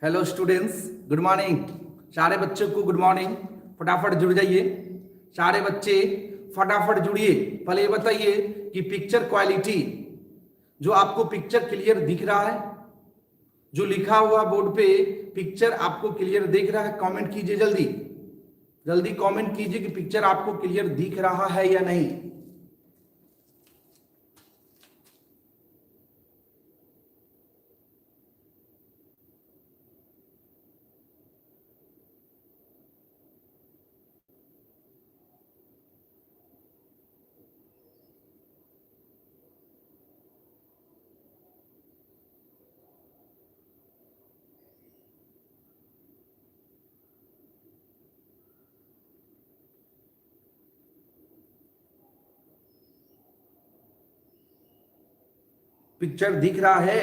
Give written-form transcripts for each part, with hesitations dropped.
Hello students, good morning. सारे बच्चों को गुड मॉर्निंग। फटाफट जुड़ जाइए सारे बच्चे, फटाफट जुड़िए। पहले ये बताइए कि पिक्चर क्वालिटी, जो आपको पिक्चर क्लियर दिख रहा है, जो लिखा हुआ बोर्ड पे पिक्चर आपको क्लियर दिख रहा है, कमेंट कीजिए जल्दी जल्दी कमेंट कीजिए कि पिक्चर आपको क्लियर दिख रहा है या नहीं। पिक्चर दिख रहा है?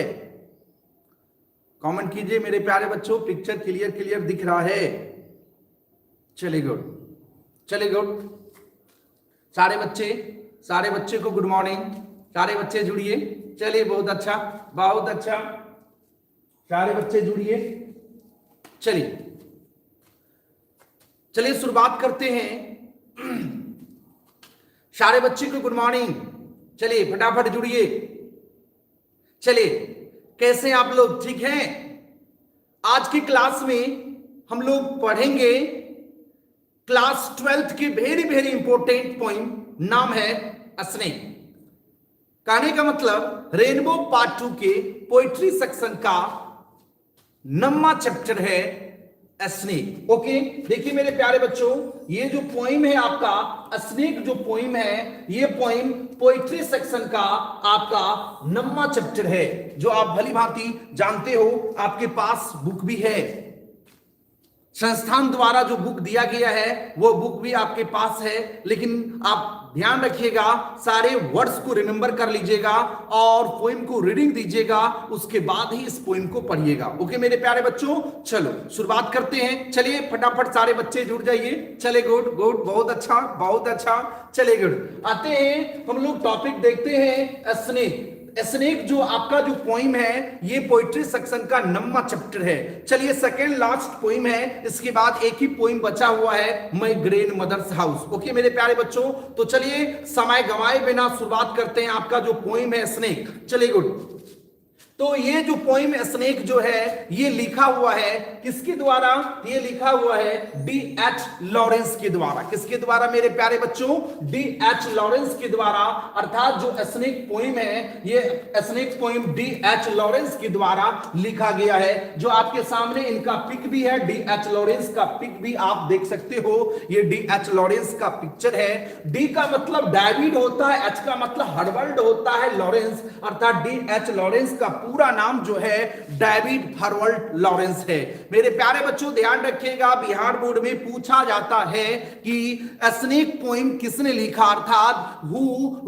कमेंट कीजिए मेरे प्यारे बच्चों, पिक्चर क्लियर क्लियर दिख रहा है? चलिए गुड, चलिए गुड। सारे बच्चे को गुड मॉर्निंग। सारे बच्चे जुड़िए। चलिए, बहुत अच्छा बहुत अच्छा। सारे बच्चे जुड़िए। चलिए चलिए शुरुआत करते हैं। सारे बच्चे को गुड मॉर्निंग। चलिए फटाफट जुड़िए। चलिए, कैसे आप लोग? ठीक हैं? आज की क्लास में हम लोग पढ़ेंगे क्लास 12th की वेरी वेरी इंपॉर्टेंट पोइम। नाम है स्नेक। कहने का मतलब रेनबो पार्ट 2 के पोइट्री सेक्शन का 9वां चैप्टर है स्नेक। ओके, देखिए मेरे प्यारे बच्चों, ये जो पोइम है आपका स्नेक, जो पोइम है, ये पोइम पोइट्री सेक्शन का आपका 9वां चैप्टर है, जो आप भली भांति जानते हो। आपके पास बुक भी है, संस्थान द्वारा जो बुक दिया गया है वो बुक भी आपके पास है। लेकिन आप ध्यान रखिएगा, सारे वर्ड्स को रिमेंबर कर लीजिएगा और पोइम को रीडिंग दीजिएगा, उसके बाद ही इस पोइम को पढ़िएगा। ओके मेरे प्यारे बच्चों, चलो शुरुआत करते हैं। चलिए फटाफट सारे बच्चे जुड़ जाइए। चले, गुड गुड, बहुत अच्छा बहुत अच्छा। चले गुड, आते हैं हम लोग टॉपिक देखते हैं स्नेक। स्नेक जो आपका जो पोइम है, ये पोइट्री सेक्शन का 9वां चैप्टर है। चलिए, सेकेंड लास्ट पोइम है, इसके बाद एक ही पोइम बचा हुआ है, my grand mother's house. Okay मेरे प्यारे बच्चों, तो चलिए समय गंवाए बिना शुरुआत करते हैं। आपका जो पोइम है स्नेक। चलिए गुड, तो ये जो पोइम स्नेक जो है, ये लिखा हुआ है किसके द्वारा? ये लिखा हुआ है D.H. लॉरेंस के द्वारा। किसके द्वारा मेरे प्यारे बच्चों? D.H. लॉरेंस के द्वारा। अर्थात जो स्नेक पोइम है, ये स्नेक पोइम D.H. लॉरेंस के द्वारा लिखा गया है। जो आपके सामने इनका पिक भी है, D.H. लॉरेंस का पिक भी आप देख सकते हो। ये D.H. लॉरेंस का पिक्चर है। D का मतलब डेविड होता है, H का मतलब हर्बल्ड होता है, लॉरेंस अर्थात D.H. लॉरेंस का पूरा नाम जो है डेविड हर्बल्ड लॉरेंस है। मेरे प्यारे बच्चों ध्यान रखिएगा, बिहार बोर्ड में पूछा जाता है कि स्नेक पोइम किसने लिखा, अर्थात who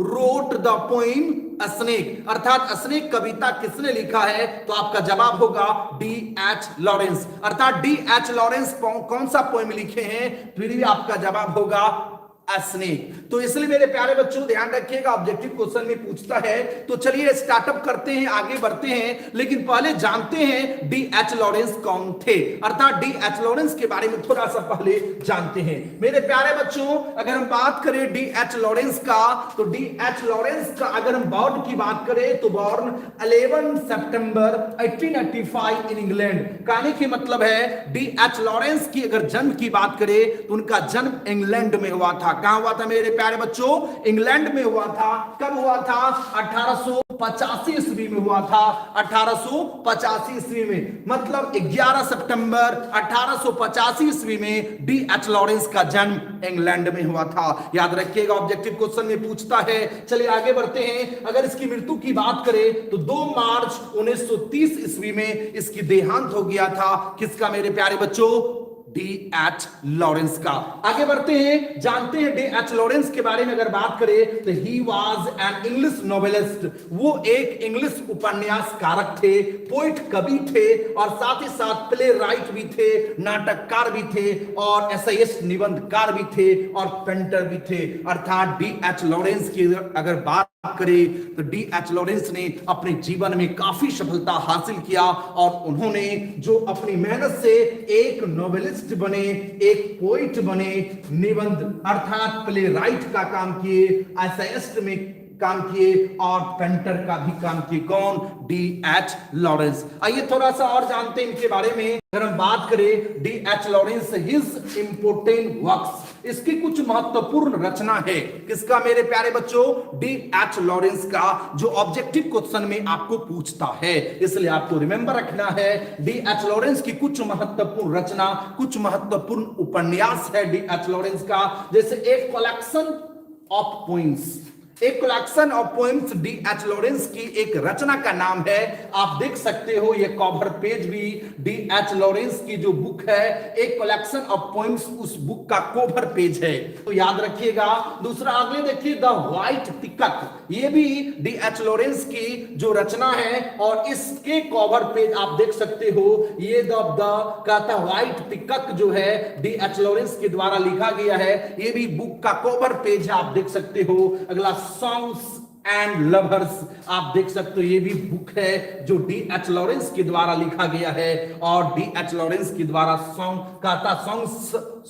wrote the poem snake, अर्थात स्नेक कविता किसने लिखा है? तो आपका जवाब होगा D.H. लॉरेंस। अर्थात D.H. लॉरेंस कौन सा पोइम लिखे हैं? फिर भी आपका जवाब होगा स्नेक। तो इसलिए मेरे प्यारे बच्चों ध्यान रखिएगा, ऑब्जेक्टिव क्वेश्चन में पूछता है। तो चलिए स्टार्टअप करते हैं, आगे बढ़ते हैं। लेकिन पहले जानते हैं D.H. लॉरेंस कौन थे, अर्थात D.H. लॉरेंस के बारे में थोड़ा सा पहले जानते हैं। मेरे प्यारे बच्चों, अगर हम बात करें D.H. लॉरेंस का, तो D.H. लॉरेंस का अगर हम बॉर्न की बात करें तो बॉर्न 11 सितंबर 1885 इन इंग्लैंड। कहने की मतलब है D.H. लॉरेंस की अगर जन्म की बात करें तो उनका जन्म इंग्लैंड में हुआ था। कहां हुआ था मेरे प्यारे बच्चों? इंग्लैंड में हुआ था। कब हुआ था? 1885 ईस्वी में हुआ था। 1885 ईस्वी में, मतलब 11 सितंबर 1885 ईस्वी में D.H. लॉरेंस का जन्म इंग्लैंड में हुआ था। याद रखिएगा, ऑब्जेक्टिव क्वेश्चन में पूछता है। चलिए आगे बढ़ते हैं। अगर इसकी मृत्यु की बात करें तो 2 मार्च 1930 ईस्वी में इसकी देहांत हो गया था। किसका मेरे प्यारे बच्चों? D.H. लॉरेंस का। आगे बढ़ते हैं, जानते हैं D.H. लॉरेंस के बारे में अगर बात करें तो he was an English novelist. वो एक इंग्लिश उपन्यासकारक थे, पोइट कवि थे, और साथ ही साथ प्ले राइट भी थे, नाटककार भी थे, और एसेइस्ट निबंधकार भी थे, और पेंटर भी थे। अर्थात D.H. लॉरेंस की अगर बात करें तो डी.एच. लॉरेंस ने अपने जीवन में काफी सफलता हासिल किया और उन्होंने जो अपनी मेहनत से एक नोवेलिस्ट बने, एक पोइट बने, निबंध अर्थात प्ले राइट का काम किए, एसेइस्ट में काम किए और पेंटर का भी काम किए। कौन? डी.एच. लॉरेंस। आइए थोड़ा सा और जानते हैं इनके बारे में। अगर हम बात करें D.H.. Lawrence, his important works, इसकी कुछ महत्वपूर्ण रचना है। किसका मेरे प्यारे बच्चों? डी.एच. लॉरेंस का, जो ऑब्जेक्टिव क्वेश्चन में आपको पूछता है, इसलिए आपको रिमेंबर रखना है डी.एच. लॉरेंस की कुछ महत्वपूर्ण रचना, कुछ महत्वपूर्ण उपन्यास है डी.एच. लॉरेंस का। जैसे एक कलेक्शन ऑफ पोइम्स, एक collection of poems D.H.. Lawrence की एक रचना का नाम है। आप देख सकते हो ये कवर पेज भी डी.एच. लॉरेंस की जो बुक है, एक कलेक्शन ऑफ पोएम्स, उस बुक का कवर पेज है, तो याद रखिएगा। दूसरा अगले देखिए, द व्हाइट पिकक, ये भी डी.एच. लॉरेंस की जो रचना है और इसके कवर पेज आप देख सकते हो। ये द कहता व्हाइट पिकक जो है डी.एच. लॉरेंस के द्वारा लिखा गया है, ये भी बुक का कवर पेज है, आप देख सकते हो। अगला सॉन्ग्स एंड लवर्स, आप देख सकते हो, ये भी बुक है जो डी.एच. लॉरेंस के द्वारा लिखा गया है और डी.एच. लॉरेंस के द्वारा सॉन्ग कहता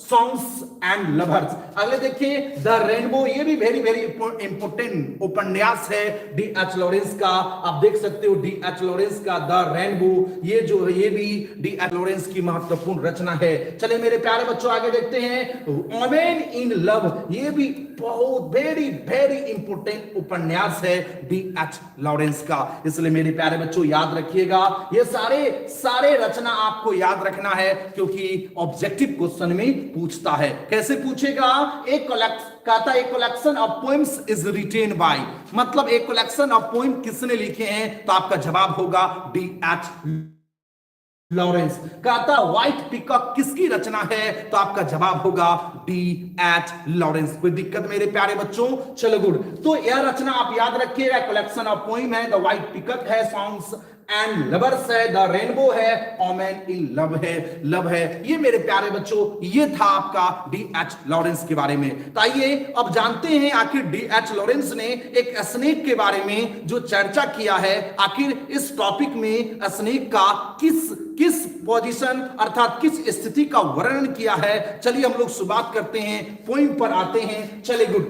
सॉन्ग्स एंड लवर्स। अगले देखिए द रेनबो, ये भी वेरी वेरी इंपोर्टेंट उपन्यास है डी.एच. लॉरेंस का। आप देख सकते हो डी.एच. लॉरेंस का द रेनबो, ये जो है ये भी डी.एच. लॉरेंस की महत्वपूर्ण रचना है। चलिए मेरे प्यारे बच्चों आगे देखते हैं, वुमेन इन लव, ये भी बहुत वेरी वेरी इंपोर्टेंट उपन्यास है डी.एच. लॉरेंस का। इसलिए मेरे प्यारे बच्चों याद रखिएगा, ये सारे रचना आपको याद रखना है क्योंकि ऑब्जेक्टिव क्वेश्चन में पूछता है। कैसे पूछेगा? एक collection of poems is written by, मतलब एक कलेक्शन ऑफ पोएम किसने लिखे हैं, तो आपका जवाब होगा डी.एच. लॉरेंस। कहता व्हाइट पिकॉक किसकी रचना है, तो आपका जवाब होगा डी.एच. लॉरेंस। कोई दिक्कत मेरे प्यारे बच्चों? चलो गुड। तो यह रचना आप याद रखिएगा, कलेक्शन ऑफ पोइम है, द व्हाइट पिकॉक है, सॉन्ग्स एंड लवर्स है, द रेनबो है, वुमेन इन लव है। ये मेरे प्यारे बच्चों ये था आपका डी.एच. लॉरेंस के बारे में। तो आइए अब जानते हैं आखिर डी.एच. लॉरेंस ने एक स्नेक के बारे में जो चर्चा किया है, आखिर इस टॉपिक में स्नेक का किस पोजीशन अर्थात किस स्थिति का वर्णन किया है। चलिए हम लोग शुरुआत करते हैं, पोइम पर आते हैं। चलिए गुड,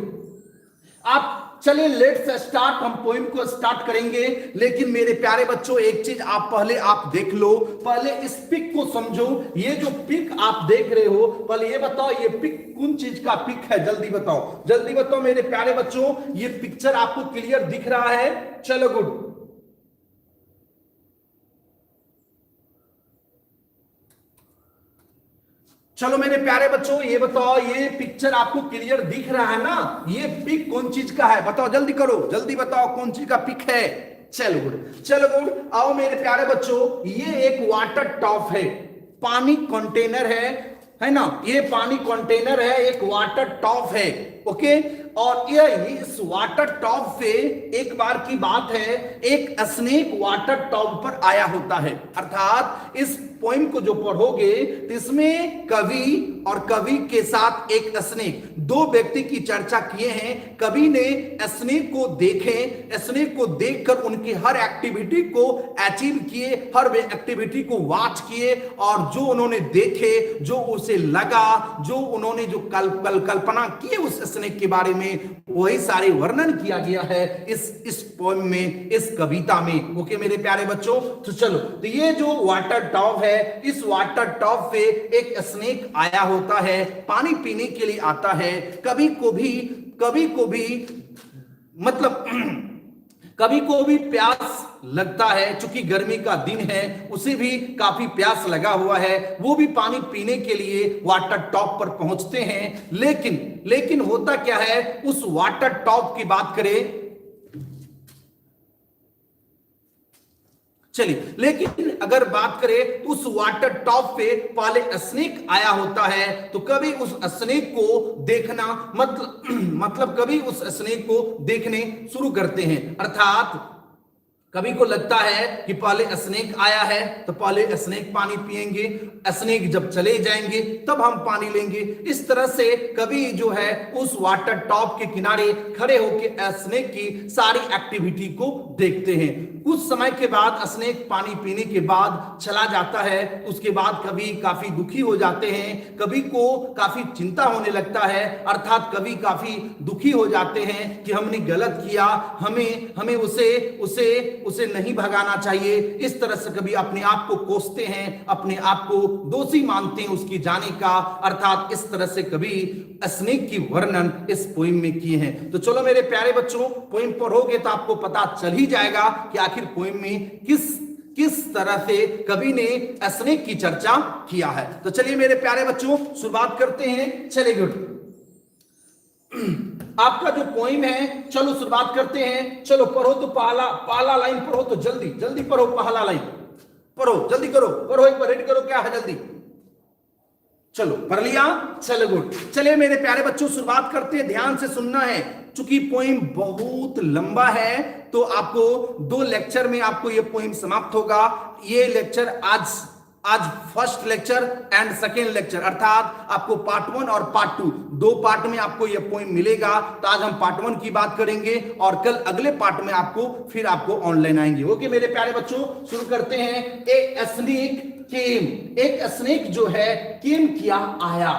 आप चलिए लेट्स स्टार्ट, हम पोइम को स्टार्ट करेंगे। लेकिन मेरे प्यारे बच्चों एक चीज आप पहले देख लो, पहले इस पिक को समझो। ये जो पिक आप देख रहे हो, पहले ये बताओ ये पिक कौन चीज का पिक है, जल्दी बताओ मेरे प्यारे बच्चों। ये पिक्चर आपको क्लियर दिख रहा है? चलो गुड, चलो मेरे प्यारे बच्चों ये बताओ, ये पिक्चर आपको क्लियर दिख रहा है ना? ये पिक कौन चीज का है, बताओ जल्दी करो, जल्दी बताओ कौन चीज का पिक है। चलो गुड, आओ मेरे प्यारे बच्चों, ये एक वाटर टॉप है, पानी कंटेनर है ना? ये पानी कंटेनर है, एक वाटर टॉप है, ओके। और ये इस वाटर टॉप पे एक बार की बात है, एक स्नेक वाटर टॉप पर आया होता है। अर्थात इस पोइम को जो पढ़ोगे तो इसमें कवि और कवि के साथ एक स्नेक, दो व्यक्ति की चर्चा किए हैं। कवि ने स्नेक को देखे, स्नेक को देखकर उनकी हर एक्टिविटी को अचीव किए, हर एक्टिविटी को वॉच किए और जो उन्होंने देखे, जो उसे लगा, जो उन्होंने जो कल्पना की उस स्नेक के बारे में, वही सारे वर्णन किया गया है इस पोएम में, इस कविता में। ओके मेरे प्यारे बच्चों, तो चलो, तो ये जो वाटर टॉप है, इस वाटर टॉप पे एक स्नेक आया होता है, पानी पीने के लिए आता है। कभी को भी प्यास लगता है, चूंकि गर्मी का दिन है, उसे भी काफी प्यास लगा हुआ है, वो भी पानी पीने के लिए वाटर टॉप पर पहुंचते हैं। लेकिन होता क्या है, उस वाटर टॉप की बात करें, चलिए, लेकिन अगर बात करें तो उस वाटर टॉप पे पहले स्नेक आया होता है, तो कभी उस स्नेक को देखना मतलब कभी उस स्नेक को देखने शुरू करते हैं। अर्थात कभी को लगता है कि पहले स्नेक आया है तो पहले स्नेक पानी पिएंगे, स्नेक जब चले जाएंगे तब हम पानी लेंगे। इस तरह से कभी जो है उस वाटर टॉप के किनारे खड़े होकर स्नेक की सारी एक्टिविटी को देखते हैं। कुछ समय के बाद स्नेक पानी पीने के बाद चला जाता है। उसके बाद कभी काफी दुखी हो जाते हैं, कभी को काफी चिंता होने लगता है, अर्थात कभी काफी दुखी हो जाते हैं कि हमने गलत किया, हमें उसे नहीं भगाना चाहिए। इस तरह से कभी अपने आप को कोसते हैं, अपने आप को दोषी मानते हैं उसकी जाने का, अर्थात इस तरह से कभी स्नेक की वर्णन इस पोइम में किए हैं। तो चलो मेरे प्यारे बच्चों, पोइम पढ़ोगे तो आपको पता चल ही जाएगा कि आखिर पोइम में किस तरह से कवि ने स्नेक की चर्चा किया है। तो चलिए मेरे प्यारे बच्चों शुरुआत करते हैं। चलिए गुड, आपका जो पोइम है, चलो शुरुआत करते हैं। चलो पढ़ो तो पहला लाइन पढ़ो, तो जल्दी पढ़ो, पहला लाइन पढ़ो, जल्दी करो, पढ़ो, एक बार रेडी करो, क्या है जल्दी। चलो पढ़ लिया, चलो गुड। चलिए मेरे प्यारे बच्चों शुरुआत करते हैं, ध्यान से सुनना है। चूंकि पोइम बहुत लंबा है तो आपको 2 लेक्चर में आपको यह पोइम समाप्त होगा। ये लेक्चर आज first lecture and second lecture, अर्थात आपको पार्ट 1 और पार्ट 2 2 पार्ट में आपको यह पोइम मिलेगा। तो आज हम पार्ट 1 की बात करेंगे और कल अगले पार्ट में आपको ऑनलाइन आएंगे। ओके मेरे प्यारे बच्चों शुरू करते हैं। एक स्नेक जो है केम किया, आया।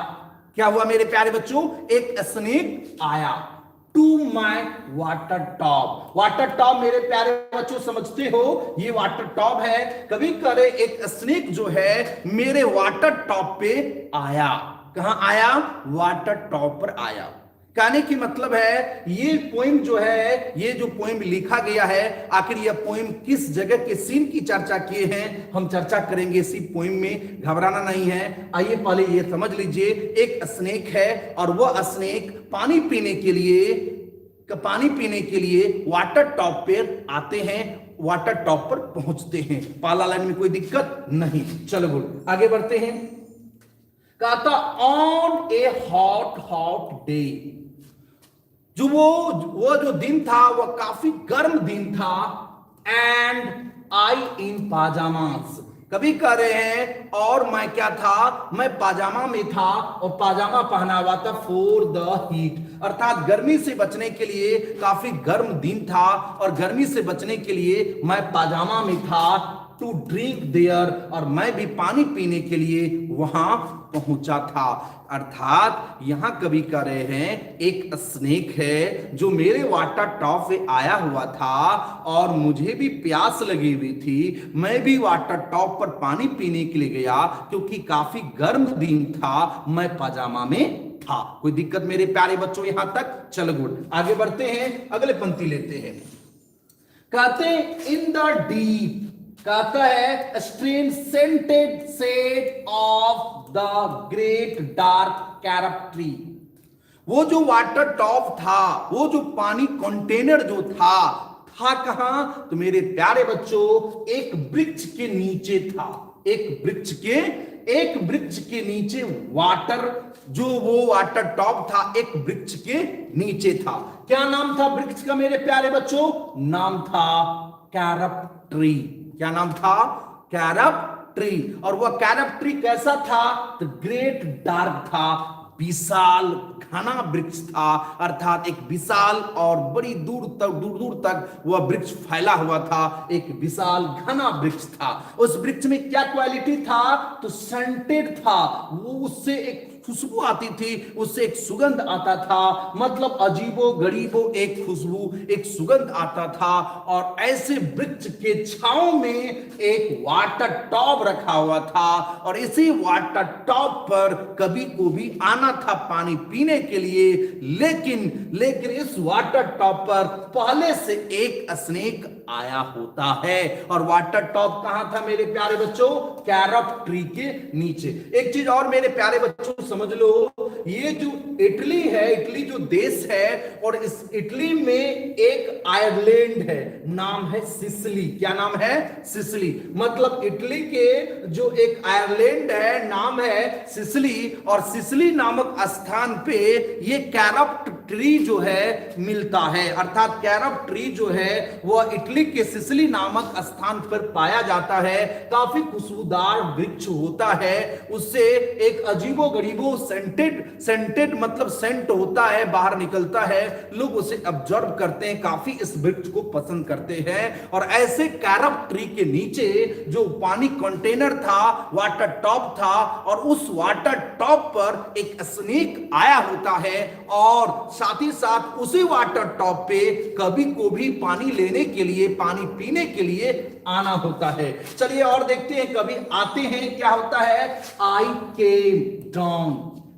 क्या हुआ मेरे प्यारे बच्चों? एक स्नेक आया to my water top. Water top मेरे प्यारे बच्चों समझते हो, ये वाटर टॉप है। कभी करे एक स्नेक जो है मेरे वाटर टॉप पे आया। कहां आया? वाटर टॉप पर आया। कहने की मतलब है ये पोइम जो है, ये जो पोइम लिखा गया है, आखिर यह पोइम किस जगह के सीन की चर्चा किए हैं, हम चर्चा करेंगे इसी पोइम में, घबराना नहीं है। आइए पहले ये समझ लीजिए, एक स्नेक है और वह स्नेक पानी पीने के लिए वाटर टॉप पर आते हैं, वाटर टॉप पर पहुंचते हैं। पहला लाइन में कोई दिक्कत नहीं। चलो गुड, आगे बढ़ते हैं। कहता ऑन ए हॉट डे, जो वो जो दिन था वह काफी गर्म दिन था। एंड आई इन पाजामास, कभी कह रहे हैं और मैं क्या था, मैं पाजामा में था और पाजामा पहना हुआ था फॉर द हीट, अर्थात गर्मी से बचने के लिए काफी गर्म दिन था और गर्मी से बचने के लिए मैं पाजामा में था। टू ड्रिंक देयर, और मैं भी पानी पीने के लिए वहां पहुंचा था। अर्थात यहां कवि कह रहे हैं एक स्नेक है जो मेरे वाटर टॉप पे आया हुआ था और मुझे भी प्यास लगी हुई थी। मैं भी वाटर टॉप पर पानी पीने के लिए गया क्योंकि काफी गर्म दिन था, मैं पाजामा में था। कोई दिक्कत मेरे प्यारे बच्चों यहां तक? चलो गुड, आगे बढ़ते हैं, अगले पंक्ति लेते हैं। कहते हैं इन द डीप, कहता है stream scented said of the great dark carob tree. वो जो वाटर टॉप था, वो जो पानी कंटेनर जो था कहां? तो मेरे प्यारे बच्चों एक वृक्ष के नीचे था। एक वृक्ष के नीचे वाटर, जो वो वाटर टॉप था एक वृक्ष के नीचे था। क्या नाम था वृक्ष का मेरे प्यारे बच्चों? नाम था कैरब ट्री। क्या नाम था? Carob tree. और वह कैरब ट्री कैसा था? तो ग्रेट डार्क था, विशाल घना वृक्ष था, अर्थात एक विशाल और बड़ी दूर तक वह वृक्ष फैला हुआ था। एक विशाल घना वृक्ष था। उस वृक्ष में क्या क्वालिटी था? तो सेंटेड था, वो उससे एक खुशबू आती थी, उससे एक सुगंध आता था, मतलब अजीबो गरीबो एक खुशबू, एक सुगंध आता था। और ऐसे वृक्ष के छांव में एक वाटर टॉप रखा हुआ था और इसी वाटर टॉप पर कभी को भी आना था पानी पीने के लिए। लेकिन इस वाटर टॉप पर पहले से एक स्नेक आया होता है। और वाटर टॉप कहां था मेरे प्यारे बच्चों? कैरब ट्री के नीचे। एक चीज और मेरे प्यारे बच्चों समझ लो, ये जो इटली है, इटली जो देश है, और इस इटली में एक आयरलैंड है, नाम है सिसिली। क्या नाम है? सिसिली। मतलब इटली के जो एक आयरलैंड है, नाम है सिसिली, और सिसिली नामक स्थान पे ये कैरब ट्री जो है मिलता है। अर्थात कैरब ट्री जो है वह इटली के सिसिली नामक स्थान पर पाया जाता है। काफी खुशबूदार वृक्ष होता है, उससे एक अजीबो गरीबो सेंटेड मतलब सेंट होता है, बाहर निकलता है। लोग उसे ऑब्जर्व करते हैं, काफी इस वृक्ष को पसंद करते हैं। और ऐसे कैरब ट्री के नीचे जो पानी कंटेनर था, वाटर टॉप था, और उस वाटर टॉप पर एक स्नेक आया होता है, और साथ ही साथ उसी वाटर टॉप पे कभी को भी पानी लेने के लिए, पानी पीने के लिए आना होता है। चलिए और देखते हैं, कभी आते हैं क्या होता है, आई केम डाउन।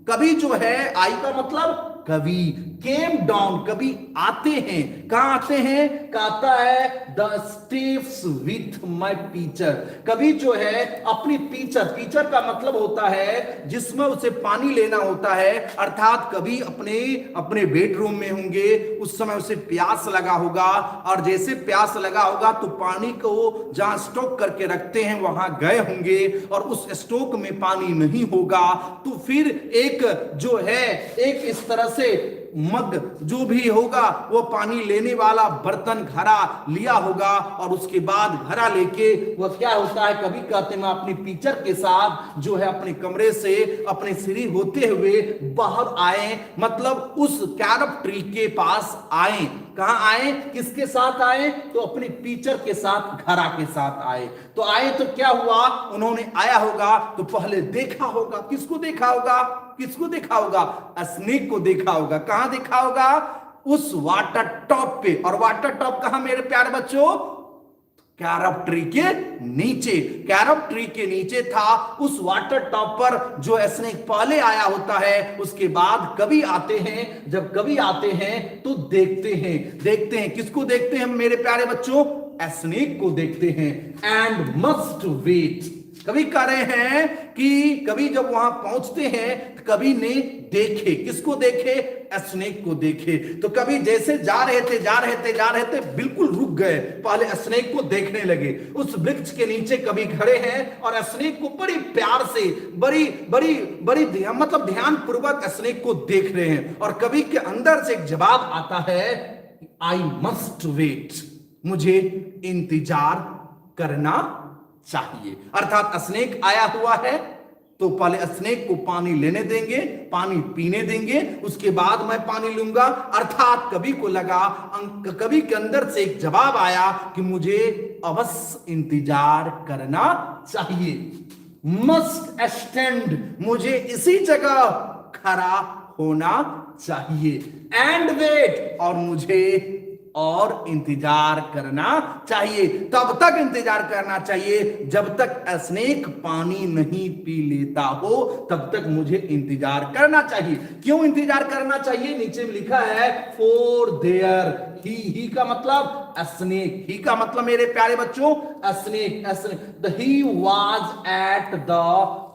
कभी जो है आई का मतलब कभी, केम डाउन कभी आते हैं। कहां आते हैं, कहता है the Steve's with my teacher. कभी जो है अपनी टीचर का मतलब होता है जिसमें उसे पानी लेना होता है। अर्थात कभी अपने बेडरूम में होंगे, उस समय उसे प्यास लगा होगा, और जैसे प्यास लगा होगा तो पानी को जहां स्टॉक करके रखते हैं वहां गए होंगे, और उस स्टॉक में पानी नहीं होगा, तो फिर एक जो है एक इस तरह से मग जो भी होगा वो पानी लेने वाला बर्तन घड़ा लिया होगा, और उसके बाद घड़ा लेके वह क्या होता है, कभी कहते मैं अपनी टीचर के साथ जो है अपने कमरे से अपने सीढ़ी होते हुए बाहर आए, मतलब उस कैरब ट्री के पास आए। कहां आए, किसके साथ आए, तो अपनी टीचर के साथ, घड़ा के साथ आए। तो आए तो क्या हुआ, उन्होंने आया होगा तो पहले देखा होगा, किसको देखा होगा, किसको देखा होगा, स्नेक को देखा होगा। कहां देखा होगा, उस वाटर टॉप पे। और वाटर टॉप कहां मेरे प्यारे बच्चों, कैरब ट्री के नीचे। कैरब ट्री के नीचे था, उस वाटर टॉप पर जो स्नेक पहले आया होता है। उसके बाद कभी आते हैं, जब कभी आते हैं तो देखते हैं किसको देखते हैं मेरे प्यारे बच्चों, स्नेक को देखते हैं। एंड मस्ट वेट, कभी कह रहे हैं कि कभी जब वहां पहुंचते हैं तो कभी ने देखे, किसको देखे, स्नेक को देखे। तो कभी जैसे जा रहे थे बिल्कुल रुक गए, पहले स्नेक को देखने लगे। उस वृक्ष के नीचे कभी खड़े हैं और स्नेक को बड़ी प्यार से, बड़ी मतलब ध्यान पूर्वक स्नेक को देख रहे हैं। और कभी के अंदर से एक जवाब आता है, आई मस्ट वेट, मुझे इंतजार करना चाहिए। अर्थात स्नेक आया हुआ है तो पहले स्नेक को पानी लेने देंगे, पानी पीने देंगे, उसके बाद मैं पानी लूंगा। अर्थात कभी को लगा, कभी के अंदर से एक जवाब आया कि मुझे अवश्य इंतजार करना चाहिए। मस्ट स्टैंड, मुझे इसी जगह खड़ा होना चाहिए। एंड वेट, और मुझे और इंतजार करना चाहिए। तब तक इंतजार करना चाहिए जब तक स्नेक पानी नहीं पी लेता हो, तब तक मुझे इंतजार करना चाहिए। क्यों इंतजार करना चाहिए, नीचे में लिखा है फॉर देयर ही का मतलब स्नेक, ही का मतलब मेरे प्यारे बच्चों snake. He was at the,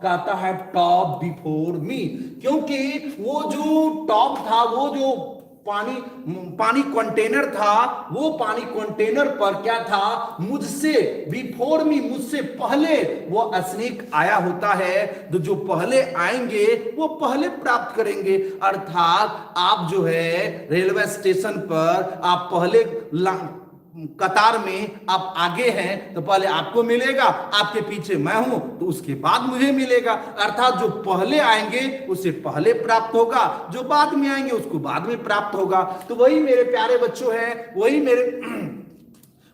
कहता है टॉप बिफोर मी, क्योंकि वो जो टॉप था, वो जो पानी कंटेनर था, वो पानी कंटेनर पर क्या था, मुझसे बिफोर मी, मुझसे पहले वो स्नेक आया होता है। तो जो पहले आएंगे वो पहले प्राप्त करेंगे। अर्थात आप जो है रेलवे स्टेशन पर आप पहले कतार में आप आगे हैं तो पहले आपको मिलेगा, आपके पीछे मैं हूं तो उसके बाद मुझे मिलेगा। अर्थात जो पहले आएंगे उसे पहले प्राप्त होगा, जो बाद में आएंगे उसको बाद में प्राप्त होगा। तो वही मेरे प्यारे बच्चों है,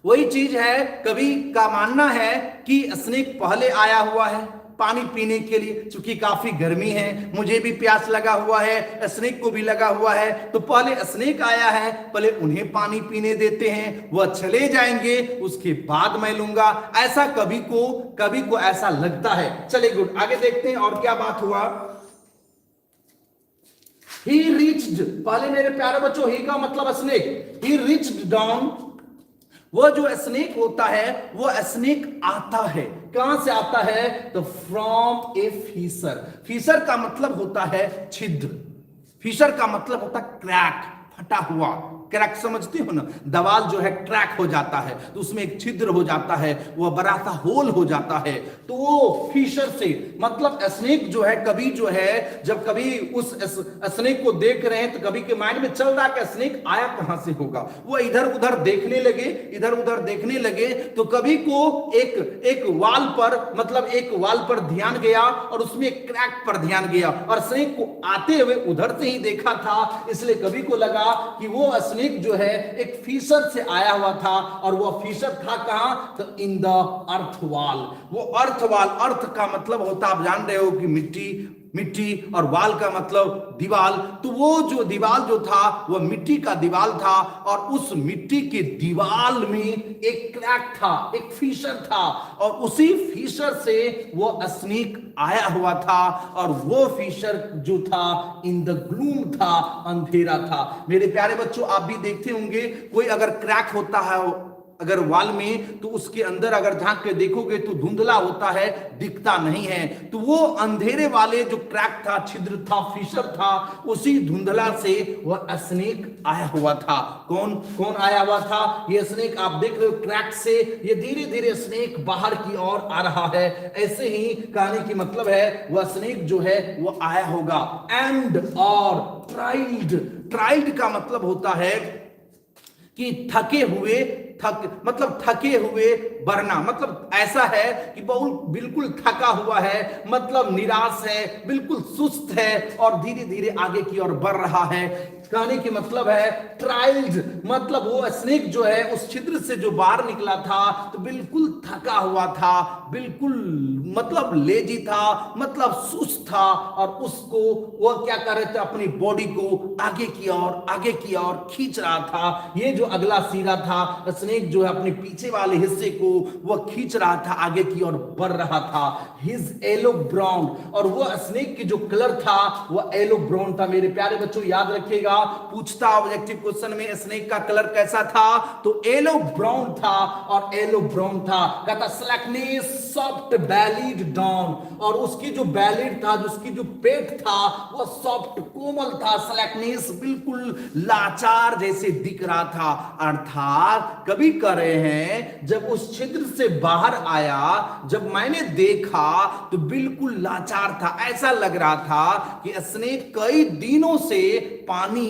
वही चीज है। कभी का मानना है कि स्नेक पहले आया हुआ है पानी पीने के लिए, क्योंकि काफी गर्मी है, मुझे भी प्यास लगा हुआ है, स्नेक को भी लगा हुआ है, तो पहले स्नेक आया है, पहले उन्हें पानी पीने देते हैं, वह चले जाएंगे, उसके बाद मैं लूंगा। ऐसा कभी को ऐसा लगता है। चलिए गुड, आगे देखते हैं और क्या बात हुआ। He reached, पहले मेरे प्यारे बच्चों ही का मतलब स्नेक, he reached down, वो जो स्नेक होता है वो स्नेक आता है, कहां से आता है, तो फ्रॉम ए फिशर। फिशर का मतलब होता है छिद्र, फिशर का मतलब होता है क्रैक, फटा हुआ, क्रैक समझते हो ना, दीवार जो है क्रैक हो जाता है तो उसमें एक छिद्र हो जाता है, वह बड़ा सा होल हो जाता है। तो वो फिशर से मतलब स्नेक जो है कभी जो है जब कभी उस स्नेक को देख रहे हैं तो कभी के माइंड में चल रहा है कि स्नेक आया कहां से होगा, वो इधर उधर देखने लगे, इधर उधर देखने लगे तो कभी को एक वाल पर मतलब एक वाल पर ध्यान गया और उसमें एक क्रैक पर ध्यान गया और स्नेक को आते हुए उधर से ही देखा था, इसलिए कभी को लगा कि वो स्नेक जो है एक फिशर से आया हुआ था और वो फिशर था कहां, तो इन द अर्थ वाल। वो अर्थ वाल, अर्थ का मतलब होता आप जान रहे हो कि मिट्टी, मिट्टी और वाल का मतलब दीवाल। तो वो जो दीवाल जो था वह मिट्टी का दीवाल था और उस मिट्टी के दीवाल में एक क्रैक था, एक फिशर था और उसी फिशर से वो स्नेक आया हुआ था और वो फिशर जो था इन द ग्लूम था, अंधेरा था। मेरे प्यारे बच्चों आप भी देखते होंगे कोई अगर क्रैक होता है अगर वाल में तो उसके अंदर अगर झांक के देखोगे तो धुंधला होता है, दिखता नहीं है। तो वो अंधेरे वाले जो क्रैक था, छिद्र था, फिशर था, उसी धुंधला से वह स्नेक आया हुआ था। कौन कौन आया हुआ था? ये स्नेक आप देख रहे हो क्रैक से ये धीरे धीरे स्नेक बाहर की ओर आ रहा है। ऐसे ही कहने की मतलब है वह स्नेक जो है वो आया होगा। एंड और ट्राइल्ड, ट्राइल्ड का मतलब होता है कि थके हुए, मतलब थके हुए बढ़ना, मतलब ऐसा है कि बहुत बिल्कुल थका हुआ है, मतलब निराश है, बिल्कुल सुस्त है और धीरे धीरे आगे की ओर बढ़ रहा है। कहने की मतलब है ट्राइल्ड मतलब वो स्नेक जो है उस छिद्र से जो बाहर निकला था तो बिल्कुल थका हुआ था, बिल्कुल मतलब लेजी था, मतलब सुस्त था और उसको वो क्या कर रहे थे, अपनी बॉडी को आगे की ओर, आगे की ओर खींच रहा था। ये जो अगला सिरा था स्नेक जो है अपने पीछे वाले हिस्से को वह खींच रहा था, आगे की ओर बढ़ रहा था। हिज येलो ब्राउन, और वो स्नेक की जो कलर था वह येलो ब्राउन था। मेरे प्यारे बच्चों याद रखिएगा, पूछता ऑब्जेक्टिव क्वेश्चन में स्नेक का कलर कैसा था, तो येलो ब्राउन था और येलो ब्राउन था। कहता स्लैकनेस सॉफ्ट बैलीड डाउन, और उसकी जो बैलीड था, जो उसकी जो पेट था वो सॉफ्ट कोमल था, स्लैकनेस बिल्कुल लाचार जैसे दिख रहा था। अर्थात कभी कर रहे हैं जब उस छिद्र से बाहर आया, जब मैंने देखा तो बिल्कुल लाचार था, ऐसा लग रहा था कि स्नेक कई दिनों से पानी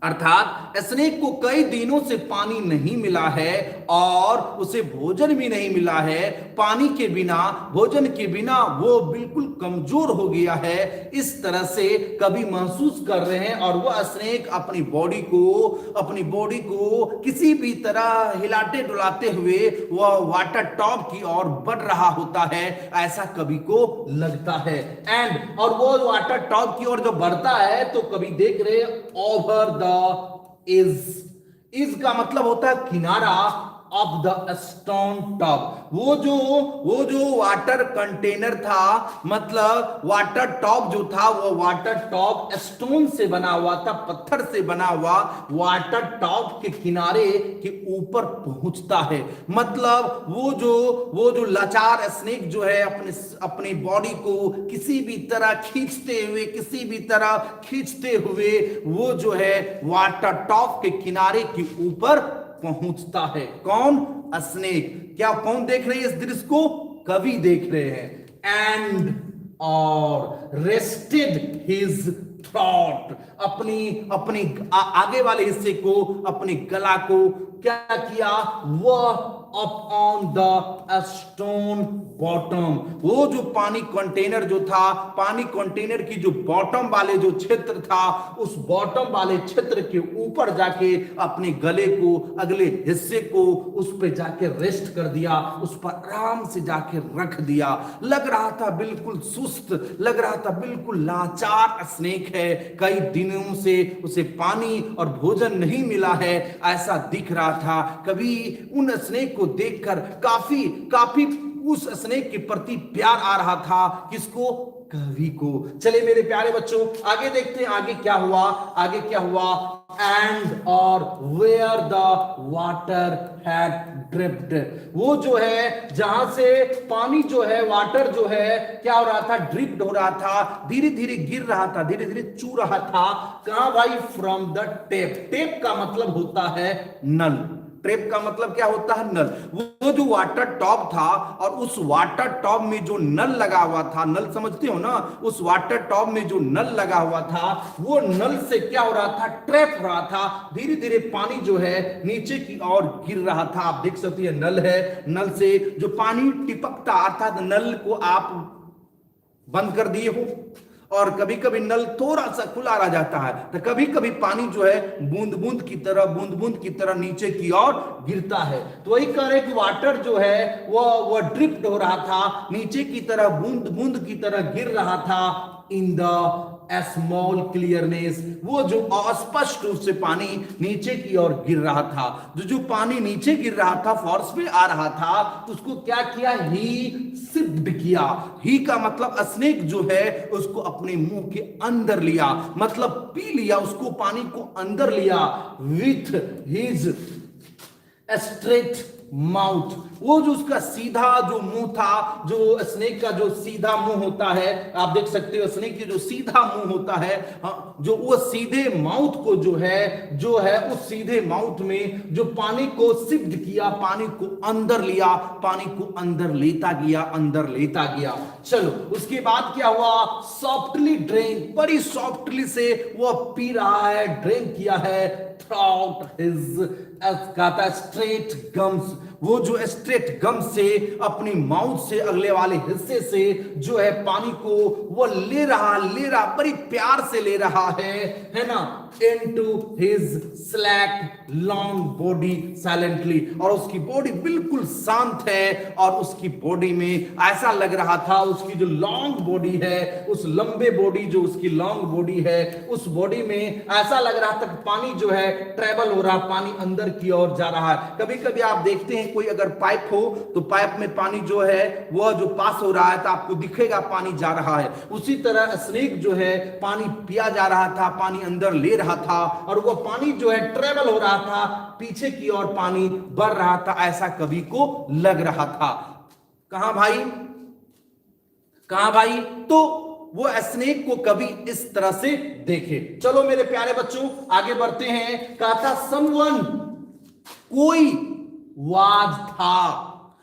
अर्थात स्नेक को कई दिनों से पानी नहीं मिला है और उसे भोजन भी नहीं मिला है। पानी के बिना, भोजन के बिना वो बिल्कुल कमजोर हो गया है, इस तरह से कभी महसूस कर रहे हैं। और वह स्नेक अपनी बॉडी को किसी भी तरह हिलाते डुलाते हुए वह वाटर टॉप की ओर बढ़ रहा होता है, ऐसा कभी को लगता है। एंड और वो वाटर टॉप की ओर जो बढ़ता है तो कभी देख रहे ओवर द इज का मतलब होता है किनारा, ऑफ द स्टोन टॉप। वो जो वाटर कंटेनर था, मतलब वाटर टॉप जो था वो वाटर टॉप स्टोन से बना हुआ था, पत्थर से बना हुआ। वाटर टॉप के किनारे के ऊपर पहुंचता है, मतलब वो जो लाचार स्नेक जो है अपनी बॉडी को किसी भी तरह खींचते हुए वो जो है वाटर टॉप के किनारे के ऊपर पहुंचता है। कौन? स्नेक। क्या कौन देख रहे हैं इस दृश्य को? कवि देख रहे हैं। एंड और रेस्टेड हिज थ्रॉट, अपनी आगे वाले हिस्से को, अपने गला को क्या किया, वह up on the stone bottom. वो जो पानी कंटेनर जो था, पानी कंटेनर की जो बॉटम वाले जो क्षेत्र था, उस बॉटम वाले क्षेत्र के ऊपर जाके अपने गले को, अगले हिस्से को उस पे जाके रेस्ट कर दिया, उस पर आराम से जाके रख दिया। लग रहा था बिल्कुल सुस्त, लग रहा था बिल्कुल लाचार स्नेक है, कई दिनों से उसे पानी और भोजन नहीं मिला है, ऐसा दिख रहा था। कभी उन स्नेक को देखकर काफी उस स्नेक के प्रति प्यार आ रहा था। किसको? कवि को। चलिए मेरे प्यारे बच्चों आगे देखते हैं, आगे क्या हुआ। एंड और where the water had dripped. वो जो है जहां से पानी जो है, वाटर जो है क्या हो रहा था, ड्रिप्ड हो रहा था, धीरे धीरे गिर रहा था, धीरे धीरे चू रहा था। कहां भाई, फ्रॉम द टेप। टेप का मतलब होता है नल। ट्रेप का मतलब क्या होता है, नल। वो जो वाटर टॉप था और उस वाटर टॉप में जो नल लगा हुआ था, नल समझते हो ना, उस वाटर टॉप में जो नल लगा हुआ था, वो नल से क्या हो रहा था, ट्रैप हो रहा था। धीरे धीरे पानी जो है नीचे की ओर गिर रहा था। आप देख सकते हैं नल है, नल से जो पानी टिपकता, अर्थात नल को आप बंद कर दिए हो और कभी कभी नल थोड़ा सा खुला रह जाता है, तो कभी कभी पानी जो है बूंद बूंद की तरह नीचे की ओर गिरता है। तो वही कह रहे कि वाटर जो है वो ड्रिफ्ट हो रहा था, नीचे की तरह बूंद बूंद की तरह गिर रहा था। इन द स्मॉल क्लियरनेस, वो जो अस्पष्ट रूप से पानी नीचे की ओर गिर रहा था, जो पानी नीचे गिर रहा था, फोर्स पे आ रहा था, उसको क्या किया, ही सिप्ड किया। ही का मतलब स्नेक जो है उसको अपने मुंह के अंदर लिया, मतलब पी लिया, उसको पानी को अंदर लिया। विथ हिज स्ट्रेट माउथ, वो जो उसका सीधा जो मुंह था, जो स्नेक का जो सीधा मुंह होता है, आप देख सकते हो स्नेक की जो सीधा मुंह होता है, जो वो सीधे माउथ को जो है उस सीधे माउथ में जो पानी को सिफ्ट किया, पानी को अंदर लिया, पानी को अंदर लेता गया, अंदर लेता गया। चलो उसके बाद क्या हुआ, सॉफ्टली ड्रिंक, बड़ी सॉफ्टली से वो पी रहा है, ड्रिंक किया है थ्राउट हिज कहता स्ट्रेट गम्स, वो जो स्ट्रेट गम से अपनी माउथ से अगले वाले हिस्से से जो है पानी को वो ले रहा बड़ी प्यार से ले रहा है ना, into his slack long body silently, और उसकी बॉडी बिल्कुल शांत है, और उसकी बॉडी में ऐसा लग रहा था, उसकी जो लॉन्ग बॉडी है, उस लंबे बॉडी जो उसकी लॉन्ग बॉडी है, उस बॉडी में ऐसा लग रहा था कि पानी जो है ट्रेवल हो रहा, पानी अंदर की ओर जा रहा है। कभी कभी आप देखते हैं कोई अगर पाइप हो तो पाइप में पानी जो है वह जो पास हो रहा है तो आपको दिखेगा पानी जा रहा है। उसी तरह स्नेक जो है पानी पिया जा रहा था, पानी अंदर ले रहा था, और वह पानी जो है ट्रेवल हो रहा था, पीछे की ओर पानी बढ़ रहा था, ऐसा कवि को लग रहा था। कहां भाई, कहां भाई, तो वो स्नेक को कभी इस तरह से देखे। चलो मेरे प्यारे बच्चों आगे बढ़ते हैं। कहा था समवन, कोई वाज था,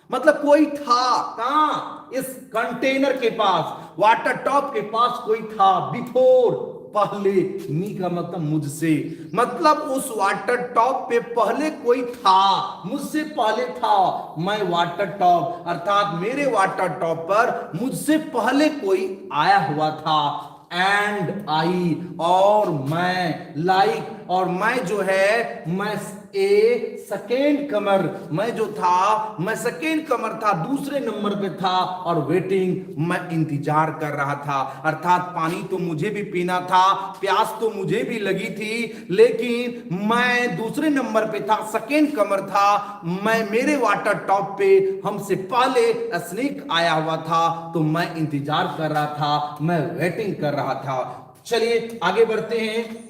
मतलब कोई था, कहां, इस कंटेनर के पास, वाटर टॉप के पास कोई था, बिफोर, पहले, मी का मतलब मुझसे, मतलब उस वाटर टॉप पे पहले कोई था, मुझसे पहले था, मैं वाटर टॉप अर्थात मेरे वाटर टॉप पर मुझसे पहले कोई आया हुआ था। एंड आई, और मैं, लाइक, और मैं जो है, मैं ए सेकेंड कमर, मैं जो था, मैं सेकेंड कमर था, दूसरे नंबर पे था, और वेटिंग, मैं इंतजार कर रहा था। अर्थात पानी तो मुझे भी पीना था, प्यास तो मुझे भी लगी थी, लेकिन मैं दूसरे नंबर पे था, सेकेंड कमर था, मैं, मेरे वाटर टॉप पे हमसे पहले स्नेक आया हुआ था, तो मैं इंतजार कर रहा था, मैं वेटिंग कर रहा था। चलिए आगे बढ़ते हैं।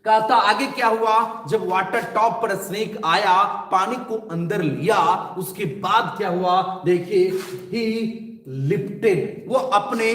कहता आगे क्या हुआ, जब वाटर टॉप पर स्नेक आया, पानी को अंदर लिया, उसके बाद क्या हुआ देखिए, ही लिफ्टेड, वो अपने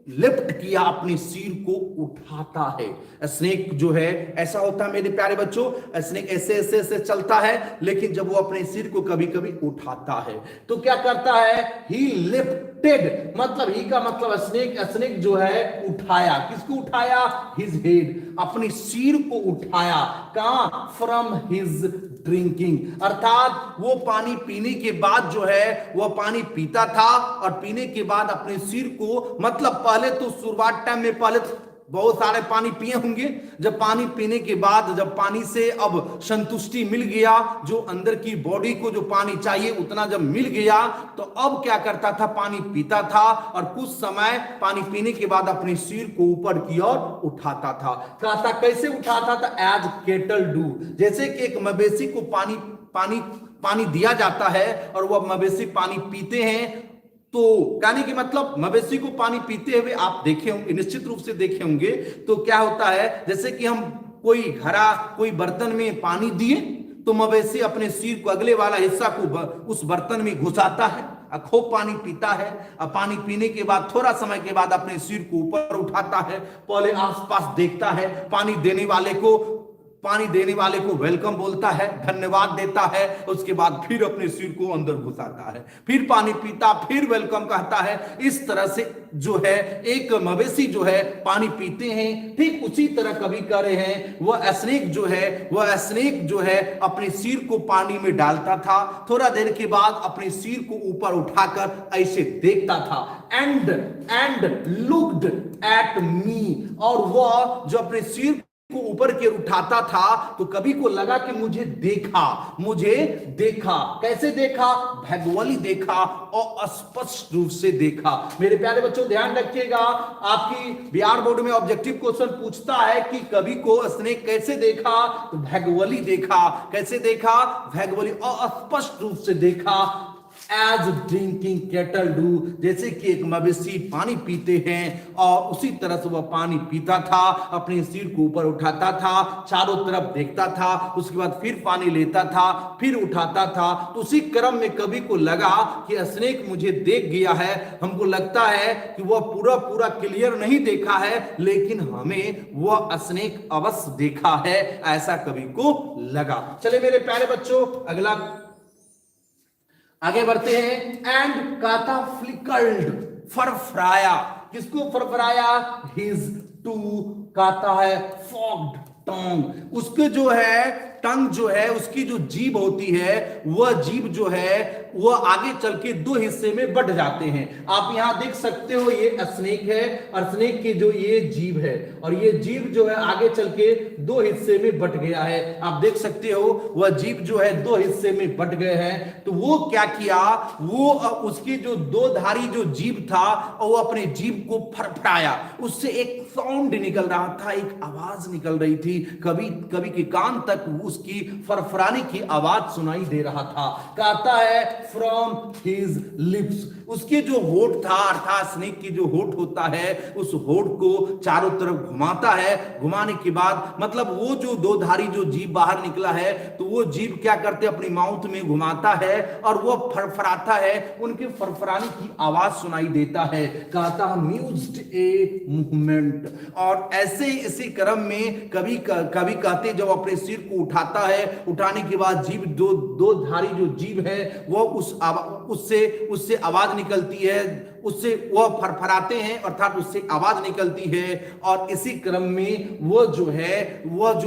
लिफ्ट किया, अपने सिर को उठाता है। स्नेक जो है ऐसा होता है मेरे प्यारे बच्चों, स्नेक ऐसे ऐसे ऐसे चलता है, लेकिन जब वो अपने सिर को कभी कभी उठाता है तो क्या करता है, ही लिफ्टेड, मतलब ही का मतलब स्नेक, स्नेक जो है उठाया, किसको उठाया, हिज हेड, अपने सिर को उठाया, कहां, फ्रॉम हिज ड्रिंकिंग, अर्थात वो पानी पीने के बाद जो है वह पानी पीता था, और पीने के बाद अपने सिर को, मतलब पहले तो शुरुआत टाइम में पहले बहुत सारे पानी पिए होंगे, जब पानी पीने के बाद, जब पानी से अब संतुष्टि मिल गया, जो अंदर की बॉडी को जो पानी चाहिए उतना जब मिल गया, तो अब क्या करता था, पानी पीता था, और कुछ समय पानी पीने के बाद अपने सिर को ऊपर की ओर उठाता था। कहता कैसे उठाता था, एज केटल डू, जैसे कि एक मवेशी को पानी दिया जाता है और वह मवेशी पानी पीते हैं, तो कहने की मतलब मवेशी को पानी पीते हुए आप देखे होंगे, निश्चित रूप से देखे होंगे। तो क्या होता है, जैसे कि हम कोई घड़ा, कोई बर्तन में पानी दिए, तो मवेशी अपने सिर को, अगले वाला हिस्सा को उस बर्तन में घुसाता है, खूब पानी पीता है। अब पानी पीने के बाद थोड़ा समय के बाद अपने सिर को ऊपर उठाता है, पहले आसपास देखता है, पानी देने वाले को वेलकम बोलता है, धन्यवाद देता है। उसके बाद फिर अपने सिर को अंदर घुसाता है, फिर पानी पीता, फिर वेलकम कहता है। इस तरह से जो है एक मवेशी जो है पानी पीते हैं। ठीक उसी तरह कभी कह रहे हैं वह स्नेक जो है अपने सिर को पानी में डालता था, थोड़ा देर के बाद अपने सिर को ऊपर उठाकर ऐसे देखता था, एंड लुक्ड एट मी। और वह जो अपने सिर को ऊपर के उठाता था तो कभी को लगा कि मुझे देखा। कैसे देखा? भैगवली देखा और स्पष्ट रूप से देखा। मेरे प्यारे बच्चों ध्यान रखिएगा, आपकी बिहार बोर्ड में ऑब्जेक्टिव क्वेश्चन पूछता है कि कवि को स्नेक कैसे देखा, तो भैगवली देखा। कैसे देखा? भैगवली और स्पष्ट रूप से देखा। एज ड्रिंकिंग कैटल डू, जैसे कि एक मवेशी पानी पीते हैं और उसी तरह से वह पानी पीता था, अपने सिर को ऊपर उठाता था, चारों तरफ देखता था, उसके बाद फिर पानी लेता था, फिर उठाता था। तो उसी क्रम में कवि को लगा कि स्नेक मुझे देख गया है। हमको लगता है कि वह पूरा क्लियर नहीं देखा है, लेकिन हमें वह स्नेक अवश्य देखा है, ऐसा कवि को लगा। चले मेरे प्यारे बच्चों अगला आगे बढ़ते हैं। एंड काता फ्लिकर्ड, फरफराया। किसको फरफराया? हिज टू, काता है फॉग्ड टंग। उसके जो है टंग जो है, उसकी जो जीभ होती है, वह जीभ जो है वह आगे चल के दो हिस्से में बट जाते हैं। आप यहां देख सकते हो ये स्नेक है और स्नेक की जो ये जीभ है, और ये जीभ जो है आगे चल के दो हिस्से में बट गया है। आप देख सकते हो वह जीभ जो है दो हिस्से में बट गए हैं। तो वो क्या किया, वो उसकी जो दो धारी जो जीभ था और वो अपने जीभ को फरफराया, उससे एक साउंड निकल रहा था, एक आवाज निकल रही थी। कभी के कान तक उसकी फरफराने की आवाज सुनाई दे रहा था। कहता है फ्रॉम हिज लिप्स, उसके जो होठ था, अर्थात स्नेक की जो होठ होता है, उस होठ को चारों तरफ घुमाता है। घुमाने के बाद मतलब वो जो दो धारी जो जीभ बाहर निकला है, तो वो जीभ क्या करते अपनी माउथ में घुमाता है और वो फरफराता है, उनके फरफराने की आवाज सुनाई देता है। कहता म्यूज्ड ए मूवमेंट। और ऐसे ही इसी क्रम में कभी कहते जब अपने सिर को उठाता है, उठाने के बाद जीभ दो धारी जो जीभ है वो उससे आवाज निकलती है, उससे वह फरफराते हैं, अर्थात उससे आवाज निकलती है। और इसी क्रम में वो जो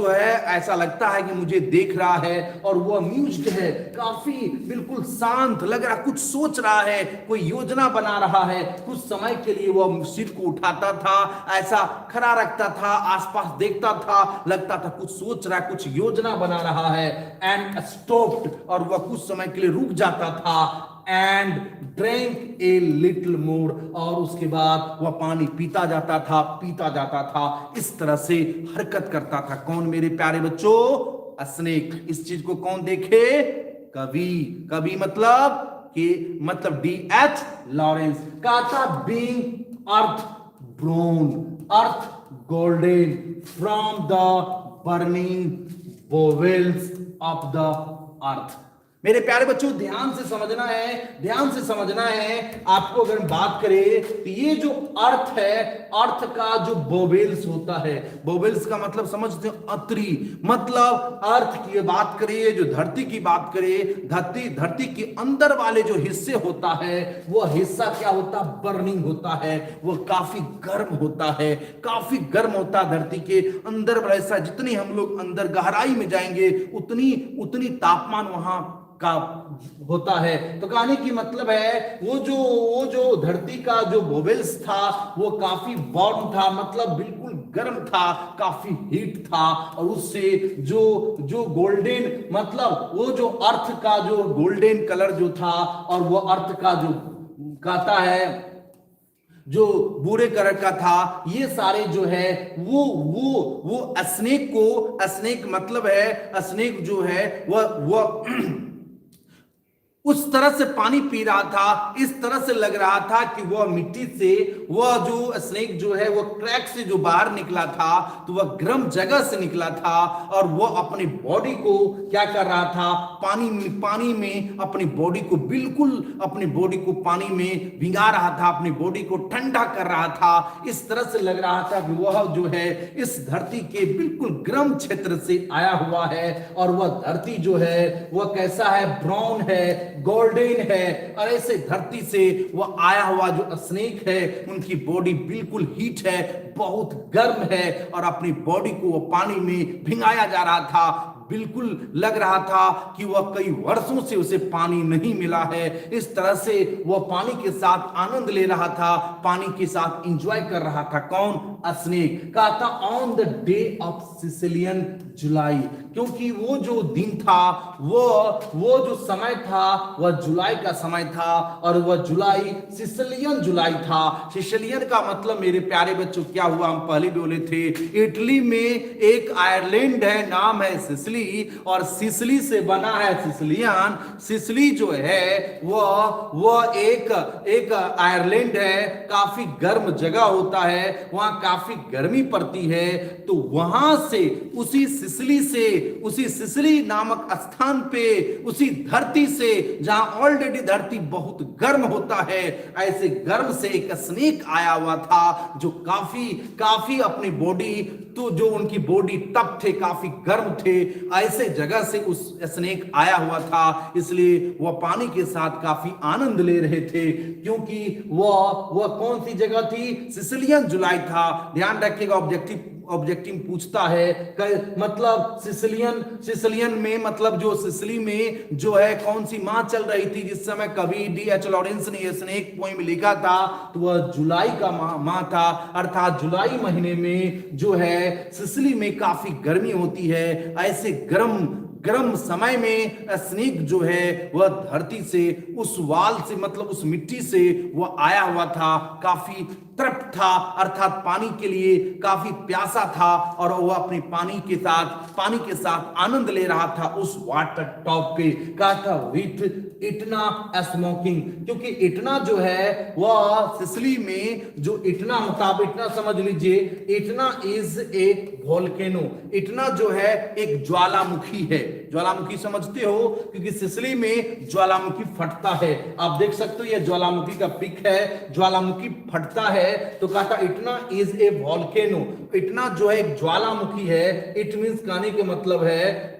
है ऐसा लगता है कि मुझे देख रहा है, और वह म्यूज्ड है, काफी बिल्कुल शांत लग रहा, कुछ सोच रहा है, कोई योजना बना रहा है। कुछ समय के लिए वह सिर को उठाता था, ऐसा खड़ा रखता था, आसपास देखता था, लगता था कुछ सोच रहा है, कुछ योजना बना रहा है। एंड स्टॉप्ड, और वह कुछ समय के लिए रुक जाता था। And drink a little more, और उसके बाद वह पानी पीता जाता था। इस तरह से हरकत करता था। कौन मेरे प्यारे बच्चों? स्नेक। इस चीज को कौन देखे? कवि मतलब D.H. लॉरेंस। कहता being earth brown, earth golden from the burning bowels of the earth. मेरे प्यारे बच्चों ध्यान से समझना है। आपको अगर हम बात करें तो ये जो अर्थ है, अर्थ का जो बोवेल्स होता है, बोवेल्स का मतलब समझते हो अतरी, मतलब अर्थ की बात करें, जो धरती की बात करें, धरती के अंदर वाले जो हिस्से होता है, वो हिस्सा क्या होता? बर्निंग होता है, वो काफी गर्म होता है, धरती के अंदर। ऐसा जितनी हम लोग अंदर गहराई में जाएंगे उतनी तापमान वहां का होता है। तो कहने की मतलब है वो जो धरती का जो बोवेल्स था वो काफी वार्म था, मतलब बिल्कुल गर्म था, काफी हीट था। और उससे जो गोल्डन, मतलब वो जो अर्थ का जो गोल्डन कलर जो था, और वो अर्थ का जो कहता है जो बुरे कलर का था, ये सारे जो है वो स्नेक मतलब है, स्नेक जो है वह उस तरह से पानी पी रहा था, इस तरह से लग रहा था कि वह मिट्टी से, वह जो स्नेक जो है वो क्रैक से जो बाहर निकला था तो वह गर्म जगह से निकला था और वह अपनी बॉडी को क्या कर रहा था, पानी में अपनी बॉडी को बिल्कुल अपनी बॉडी को पानी में भिगा रहा था, अपनी बॉडी को ठंडा कर रहा था। इस तरह से लग रहा था कि वह जो है इस धरती के बिल्कुल गर्म क्षेत्र से आया हुआ है और वह धरती जो है वह कैसा है, ब्राउन है, गोल्डन है और ऐसे धरती से वो आया हुआ जो स्नेक है उनकी बॉडी बिल्कुल हीट है, बहुत गर्म है और अपनी बॉडी को वो पानी में भिगाया जा रहा था। बिल्कुल लग रहा था कि वह कई वर्षों से उसे पानी नहीं मिला है। इस तरह से वह पानी के साथ आनंद ले रहा था, पानी के साथ एंजॉय कर रहा था। कौन? स्नेक। कहा था on the day of Sicilian July, क्योंकि वो जो दिन था, वो जो समय था वह जुलाई का समय था और वह जुलाई सिसिलियन जुलाई था। सिसिलियन का मतलब मेरे प्यारे बच्चों क्या हुआ, हम पहले बोले थे, इटली में एक आयरलैंड है, नाम है सिसिली और सिसिली से बना है सिसिलियन। सिसिली जो है वह एक आयरलैंड है, काफी गर्म जगह होता है, वहां काफी गर्मी पड़ती है। तो वहां से उसी सिसिली नामक स्थान पे, उसी धरती से जहां ऑलरेडी धरती बहुत गर्म होता है, ऐसे गर्म से एक स्नेक आया हुआ था जो काफी अपनी बॉडी, तो जो उनकी बॉडी तप थे, काफी गर्म थे, ऐसे जगह से उस स्नेक आया हुआ था। इसलिए वह पानी के साथ काफी आनंद ले रहे थे, क्योंकि वह कौन सी जगह थी? सिसिलियन जुलाई था। ध्यान रखिएगा, ऑब्जेक्टिव पूछता है मतलब सिसिलियन में, मतलब जो सिसिली में जो है कौन सी माह चल रही थी जिस समय कवि D.H. लॉरेंस ने स्नेक पोएम लिखा था, तो वह जुलाई का माह था। अर्थात जुलाई महीने में जो है सिसिली में काफी गर्मी होती है। ऐसे गर्म समय में स्नेक जो है वह धरती से, उस वाल से, मतलब उस मिट्टी से वह आया हुआ था, काफी तृप्त था, अर्थात पानी के लिए काफी प्यासा था और वह अपनी पानी के साथ आनंद ले रहा था उस वाटर टॉप पे। कहा था विथ इटना स्मोकिंग, क्योंकि इटना जो है वह सिसिली में जो इटना होता, आप इटना समझ लीजिए, इटना इज एक वोल्केनो। इटना जो है एक ज्वालामुखी है। ज्वालामुखी समझते हो, क्योंकि सिसिली में ज्वालामुखी फटता है। आप देख सकते हो ये ज्वालामुखी का पिक है, ज्वालामुखी फटता है। तो कहा था इटना इज ए वोल्केनो, इटना जो है एक ज्वालामुखी है। इट मींस कहने के मतलब है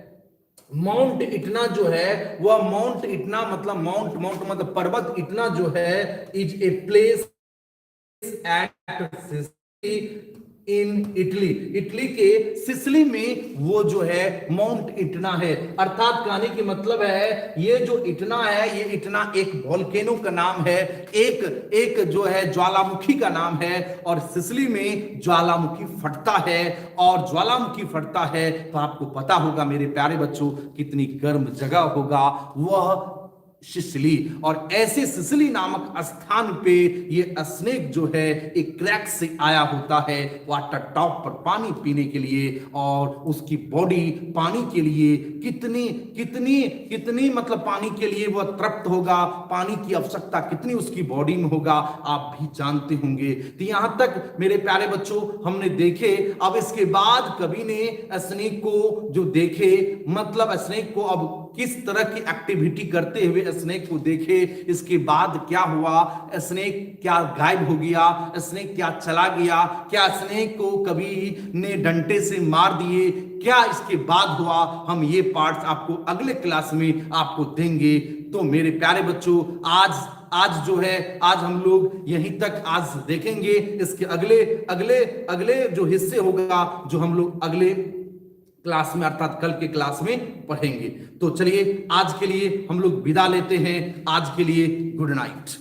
माउंट इटना जो है वह, माउंट इटना मतलब माउंट मतलब पर्वत, इटना जो है is a place at in Italy के सिसिली में वो जो है माउंट इटना है। अर्थात कहने की मतलब है ये जो इटना है, ये इटना एक वोल्केनो का नाम है, एक जो है ज्वालामुखी का नाम है और सिसिली में ज्वालामुखी फटता है। और ज्वालामुखी फटता है तो आपको पता होगा मेरे प्यारे बच्चों कितनी गर्म जगह होगा वह सिसिली। और ऐसे सिसिली नामक स्थान पे ये स्नेक जो है एक क्रैक से आया होता है वाटर टॉप पर पानी पीने के लिए, और उसकी बॉडी पानी के लिए कितनी मतलब पानी के लिए वह तृप्त होगा, पानी की आवश्यकता कितनी उसकी बॉडी में होगा आप भी जानते होंगे। तो यहां तक मेरे प्यारे बच्चों हमने देखे। अब इसके बाद कवि ने स्नेक को जो देखे, मतलब स्नेक को अब किस तरह की एक्टिविटी करते हुए स्नेक को देखे, इसके बाद क्या हुआ, स्नेक क्या गायब हो गया, स्नेक क्या चला गया, क्या स्नेक को कवि ने डंडे से मार दिए, क्या इसके बाद हुआ, हम ये पार्ट्स आपको अगले क्लास में आपको देंगे। तो मेरे प्यारे बच्चों आज जो है आज हम लोग यहीं तक आज देखेंगे। इसके अगले जो हिस्से होगा जो हम लोग अगले क्लास में अर्थात कल के क्लास में पढ़ेंगे। तो चलिए आज के लिए हम लोग विदा लेते हैं। आज के लिए गुड नाइट।